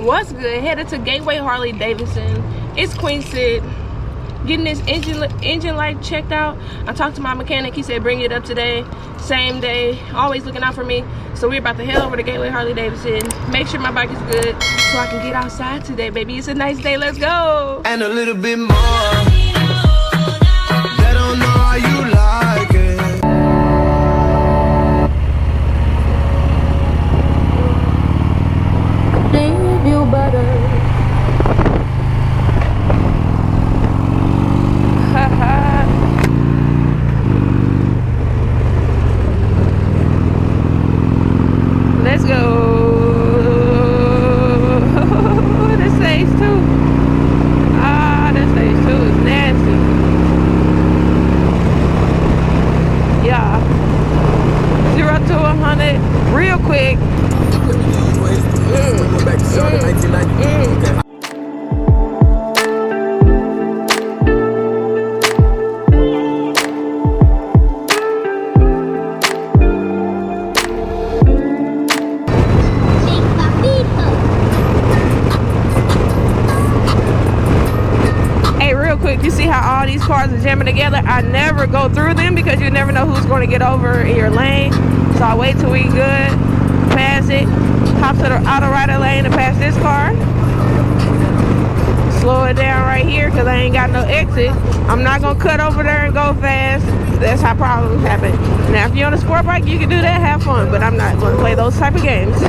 What's good? Headed to Gateway Harley-Davidson. It's QueenSit. Getting this engine light checked out. I talked to my mechanic. He said bring it up today, same day. Always looking out for me. So we're about to head over to Gateway Harley-Davidson. Make sure my bike is good so I can get outside today, baby. It's a nice day. Let's go. And a little bit more. They don't know how you like it. Leave you butter. Let's go. This stage 2. This stage 2 is nasty. Yeah. 0 to 100 real quick. You see how all these cars are jamming together? I never go through them because you never know who's going to get over in your lane. So I wait till we good, pass it, hop to the auto rider lane and pass this car. Slow it down right here because I ain't got no exit. I'm not going to cut over there and go fast. That's how problems happen. Now if you're on a sport bike, you can do that, have fun, but I'm not going to play those type of games.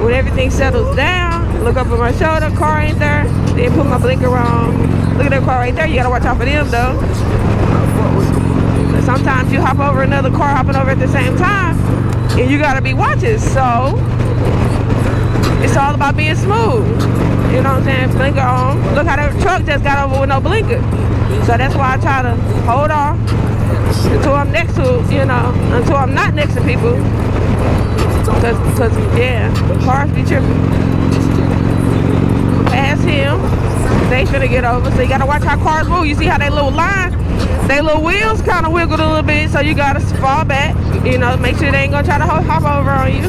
When everything settles down, look up at my shoulder, car ain't there, then put my blinker on. Look at that car right there, you gotta watch out for them though. But sometimes you hop over another car hopping over at the same time, and you gotta be watching, so it's all about being smooth. You know what I'm saying? Blinker on. Look how that truck just got over with no blinker. So that's why I try to hold off until I'm next to, you know, until I'm not next to people. Cause yeah, cars be tripping. Pass him. They finna get over, so you gotta watch how cars move. You see how they little line, they little wheels kind of wiggled a little bit, so you gotta fall back. You know, make sure they ain't gonna try to hop over on you.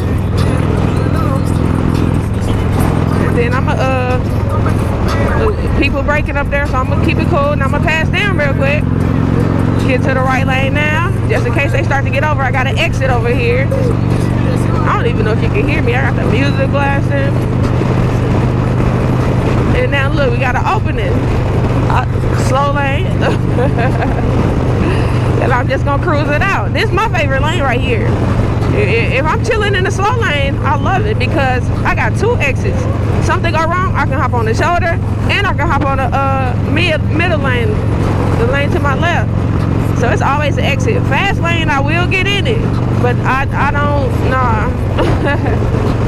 And then I'ma people breaking up there, so I'm gonna keep it cool, and I'm gonna pass them real quick. Get to the right lane now, just in case they start to get over. I got an exit over here. I don't even know if you can hear me. I got the music blasting. And now look, we gotta open it. Slow lane. And I'm just gonna cruise it out. This is my favorite lane right here. If I'm chilling in the slow lane, I love it because I got 2 exits. Something go wrong, I can hop on the shoulder, and I can hop on the middle lane, the lane to my left. So it's always an exit. Fast lane, I will get in it, but I don't, nah.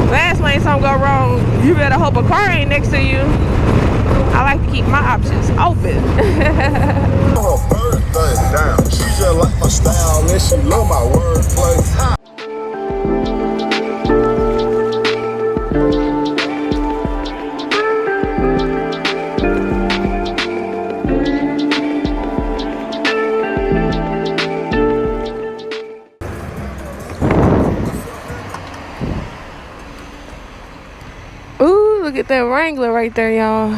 Fast lane, something go wrong, you better hope a car ain't next to you. I like to keep my options open. Her birthday down. She just like my style and she love my wordplay. Look at that Wrangler right there, y'all.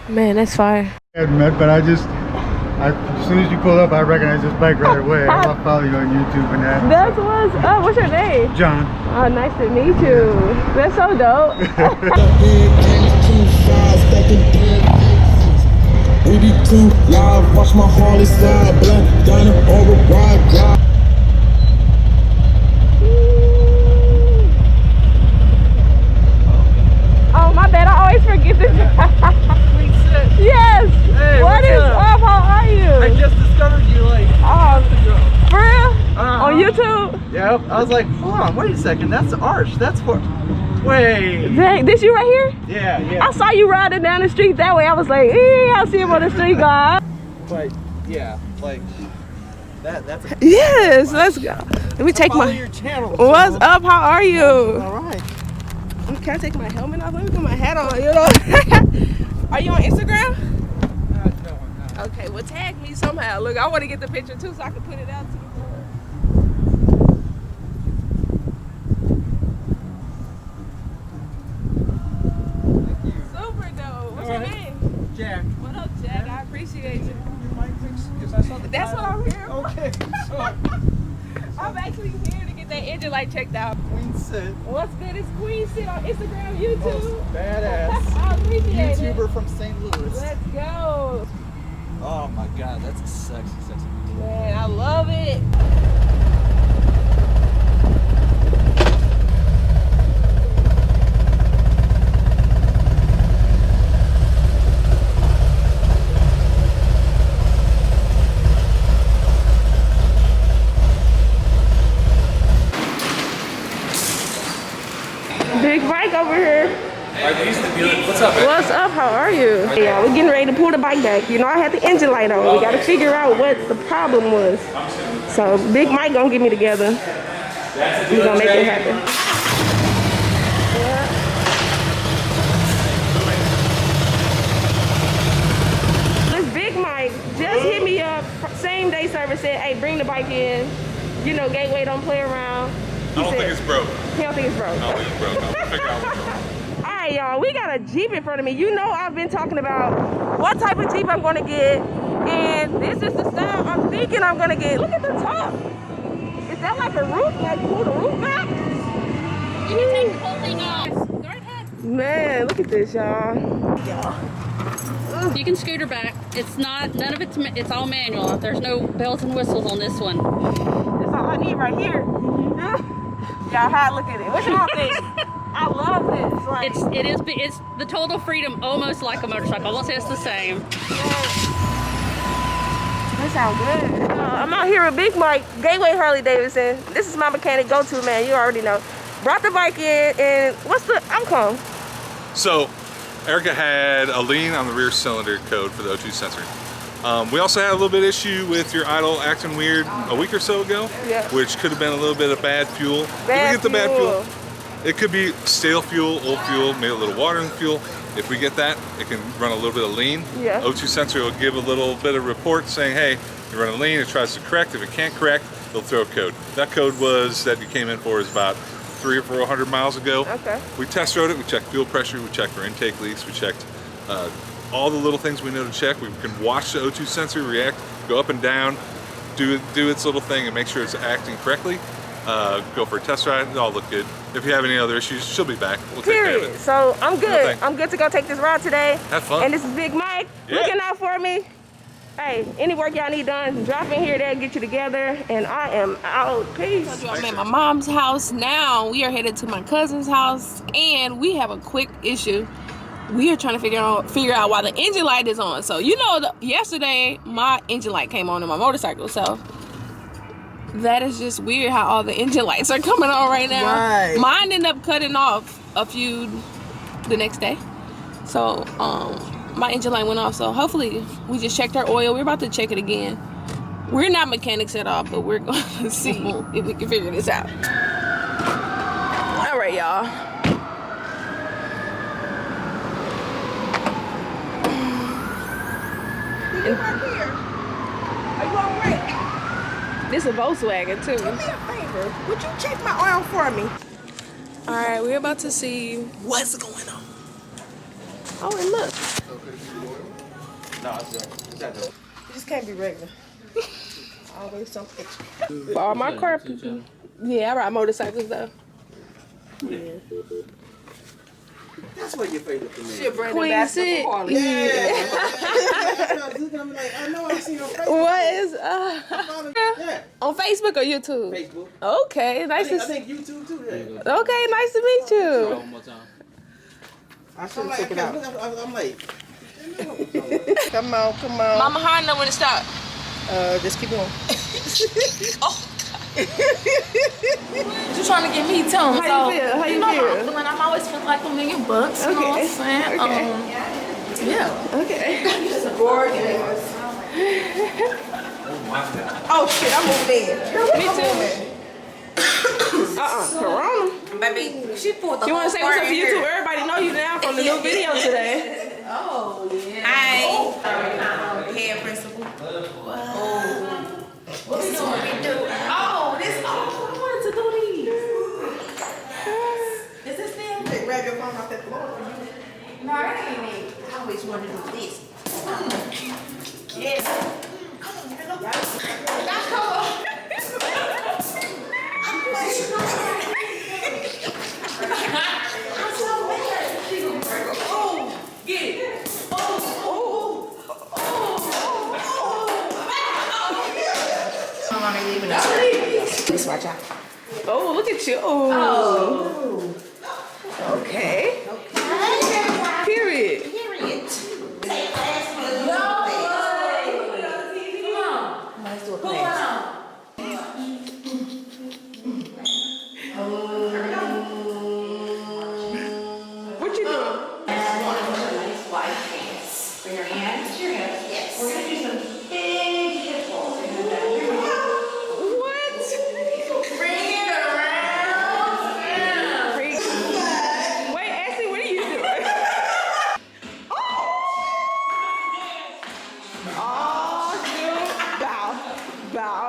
Man, that's fire. But as soon as you pull up, I recognize this bike right away. I'll follow you on YouTube and that. That's what's your name? John. Oh, nice to meet you. That's so dope. We be too live, watch my Harley slide, black diamond over wide drive. Oh, my bad. I always forget this. QueenSit. Yes. Hey, what is up? up? How are you? I just discovered you like for real? On YouTube? Yep. I was like, hold on, wait a second. That's the arch. That's for. Wait. Dang, this you right here? Yeah. I saw you riding down the street that way. I was like, I see him on the street, guys. But yeah, like that's. Yes, let's go. Let me take my. Your channel. What's up? How are you? All right. Can I take my helmet off? Let me put my hat on, you know? Are you on Instagram? No, I'm not. Okay, well tag me somehow. Look, I want to get the picture too so I can put it out to you. engine light checked out. QueenSit. What's good? It's QueenSit on Instagram, YouTube. Badass. I appreciate YouTuber it. from St. Louis. Let's go. Oh my God, that's a sexy video. Man, I love it. Big Mike over here. What's up, man? What's up? How are you? Yeah, we're getting ready to pull the bike back. You know, I had the engine light on. We got to figure out what the problem was. So Big Mike gonna get me together. We're gonna make it happen. Yeah. This Big Mike just hit me up. Same day service said, "Hey, bring the bike in. You know, Gateway don't play around." I don't think it's broke. He don't think it's broke. I don't think it's broke. I'll figure out what's wrong. All right, y'all, we got a Jeep in front of me. You know I've been talking about what type of Jeep I'm gonna get, and this is the style I'm thinking I'm gonna get. Look at the top. Is that like a roof? Like pull the roof back? You can take the whole thing off. Go ahead. Man, look at this, y'all. You can scooter back. It's not, none of it's all manual. There's no bells and whistles on this one. That's all I need right here. Y'all hot, look at it. What y'all think? I love this. Like, It's the total freedom, almost like a motorcycle. I won't say it's the same. that sounds good. I'm out here with Big Mike, Gateway Harley-Davidson. This is my mechanic go-to, man. You already know. Brought the bike in, and what's the outcome? So, Erica had a lean on the rear cylinder code for the O2 sensor. We also had a little bit of issue with your idle acting weird a week or so ago, Yeah. which could have been a little bit of bad fuel. If we get the bad fuel, it could be stale fuel, old fuel, maybe a little water in the fuel. If we get that, it can run a little bit of lean. Yeah. O2 sensor will give a little bit of report saying, hey, you're running lean. It tries to correct. If it can't correct, they'll throw a code. That code was that you came in for is about 300 or 400 miles ago. Okay. We test rode it. We checked fuel pressure. We checked for intake leaks. We checked all the little things we know to check. We can watch the O2 sensor react, go up and down, do its little thing, and make sure it's acting correctly. Go for a test ride. It all look good. If you have any other issues, she'll be back. We'll take care of Period. it. So I'm good. thing. I'm good to go take this ride today. Have fun. And this is Big Mike Yeah. looking out for me. Hey, any work y'all need done, drop in here, they'll get you together. And I am out. Peace. I'm at my mom's house now. We are headed to my cousin's house, and we have a quick issue. We are trying to figure out why the engine light is on. So you know, yesterday my engine light came on in my motorcycle. So that is just weird how all the engine lights are coming on right now. Right. Mine ended up cutting off the next day. So my engine light went off. So hopefully we just checked our oil. We're about to check it again. We're not mechanics at all, but we're going to see if we can figure this out. All right, y'all. This is a Volkswagen too. Do me a favor. Would you check my oil for me? All right, we're about to see what's going on. Oh, and look. No, it's that. It just can't be regular. Always something. For all my car people. Yeah, I ride motorcycles though. Yeah. That's what your favorite thing is. QueenSit. I know I've seen your face. What is Yeah, on Facebook or YouTube? Facebook. Okay, nice I to think YouTube too. Yeah. Okay, nice to meet you. I should check it out. I'm like, Come on, come on. Mama, how I know when to stop? Just keep going. You trying to get me tongue? How you feel? How you know feel? how I'm feeling. I'm always feeling like $1 million. You know what I'm saying? Yeah. Okay. Gorgeous. Oh shit, I'm moving in. Me too. Corona. Baby, she pulled the You want to say what's up to here. YouTube? Everybody know you now from the new video today. Hi. Head principal. What's this what we do? Oh, this. Oh, I wanted to do these. Is this them? Grab your phone off that floor. No, that ain't it. I always wanted to do this. Yes. Come on, girl. Now come on. look at you. Oh. Okay. Okay. Period. Period. Say last one. No. Come on. Let's do a class. What you doing? Nice wide pants. Bring your hands to your hips. Yes. We're gonna do some big hip pulls. What? Bring it around. Wait, Ashley, what are you doing? Oh, dude. Bow.